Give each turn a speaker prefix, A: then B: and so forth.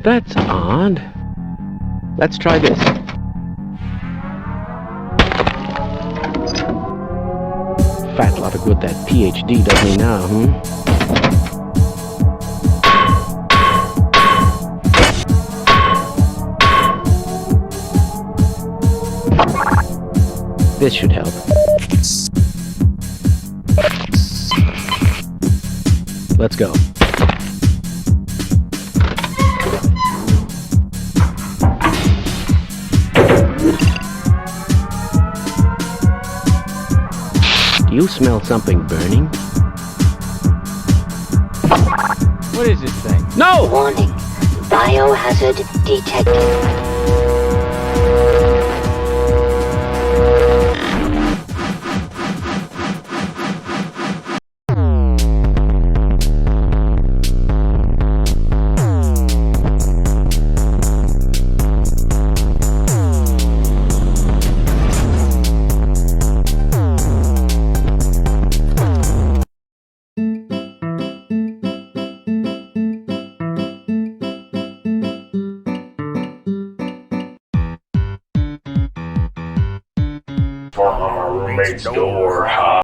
A: That's odd. Let's try this. Fat lot of good that PhD does me now, This should help. Let's go. Do you smell something burning?
B: What is this thing?
A: No!
C: Warning. Biohazard detected.
D: From my roommate's door.